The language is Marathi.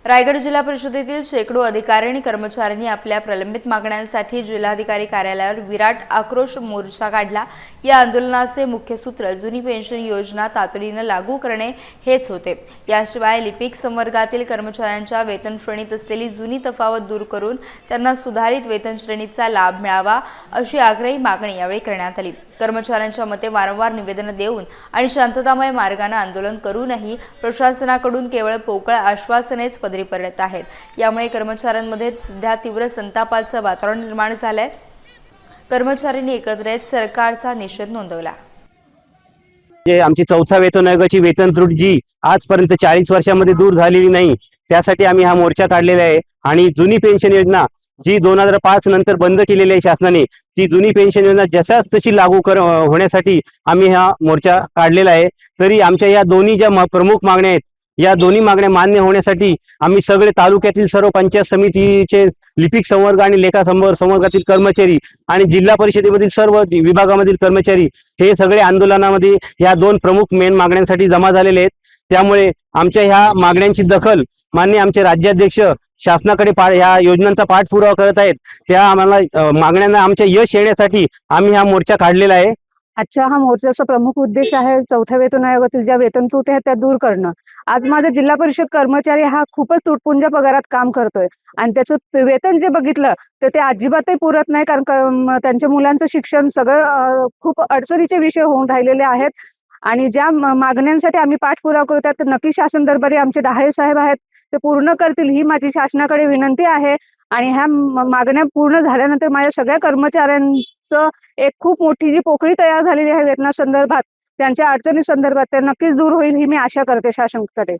रायगड जिल्हा परिषदेतील शेकडो अधिकारी आणि कर्मचाऱ्यांनी आपल्या प्रलंबित मागण्यांसाठी जिल्हाधिकारी कार्यालयावर विराट आक्रोश मोर्चा काढला। या आंदोलनाचे मुख्य सूत्र जुनी पेन्शन योजना तातडीने लागू करणे हेच होते। याशिवाय लिपिक संवर्गातील कर्मचाऱ्यांच्या वेतन श्रेणीत असलेली जुनी तफावत दूर करून त्यांना सुधारित वेतन श्रेणीचा लाभ मिळावा अशी आग्रही मागणी यावेळी करण्यात आली। कर्मचाऱ्यांच्या मते वारंवार निवेदन देऊन आणि शांततामय मार्गाने आंदोलन करूनही प्रशासनाकडून केवळ पोकळ आश्वासनेच पदरी पडत आहेत। यामुळे कर्मचाऱ्यांमध्ये सध्या तीव्र संतापाचं वातावरण निर्माण झालंय। कर्मचाऱ्यांनी एकत्र येत सरकारचा निषेध नोंदवला। आमची चौथा वेतन आयोगाची वेतन त्रुटी जी आजपर्यंत 40 वर्षांमध्ये दूर झालेली नाही, त्यासाठी आम्ही हा मोर्चा काढलेला आहे। आणि जुनी पेन्शन योजना जी 2005 नंतर बंद केलेली आहे शासनाने, ती जुनी पेन्शन योजना जशाच तशी लागू होण्यासाठी आम्ही हा मोर्चा काढलेला आहे। तरी आमच्या या दोन्ही ज्या प्रमुख मागण्या आहेत, या दोन्ही मागण्या मान्य होण्यासाठी आम्ही सगळे तालुक्यातील सर्व पंचायत समितीचे लिपिक संवर्ग आणि लेखा संवर्गातील कर्मचारी आणि जिल्हा परिषदेमधील सर्व विभागामधील कर्मचारी हे सगळे आंदोलनामध्ये या दोन प्रमुख मेन मागण्यांसाठी जमा झालेले आहेत। त्यामुळे आमच्या ह्या मागण्यांची दखल माननीय आमचे राज्याध्यक्ष शासनाकडे ह्या योजनांचा पाठपुरावा करत आहेत। त्या आम्हाला मागण्यांना आमच्या यश येण्यासाठी आम्ही हा मोर्चा काढलेला आहे। आजच्या हा मोर्चाचा प्रमुख उद्देश आहे चौथ्या वेतन आयोगातील ज्या वेतन त्रुटी आहेत त्या दूर करणं। आज माझा जिल्हा परिषद कर्मचारी हा खूपच तुटपुंज पगारात काम करतोय आणि त्याचं वेतन जे बघितलं तर ते अजिबातही पुरत नाही, कारण त्यांच्या मुलांचं शिक्षण सगळं खूप अडचणीचे विषय होऊन राहिलेले आहेत। आणि ज्या मागण्यांसाठी आम्ही पाठपुरावा करतो त्यात नक्की शासन दरबारी आमचे डहाळे साहेब आहेत, ते पूर्ण करतील ही माझी शासनाकडे विनंती आहे। आणि ह्या मागण्या पूर्ण झाल्यानंतर माझ्या सगळ्या कर्मचाऱ्यांचं एक खूप मोठी जी पोकळी तयार झालेली आहे वेतनासंदर्भात, त्यांच्या अडचणी संदर्भात, ते नक्कीच दूर होईल ही मी आशा करते शासनाकडे।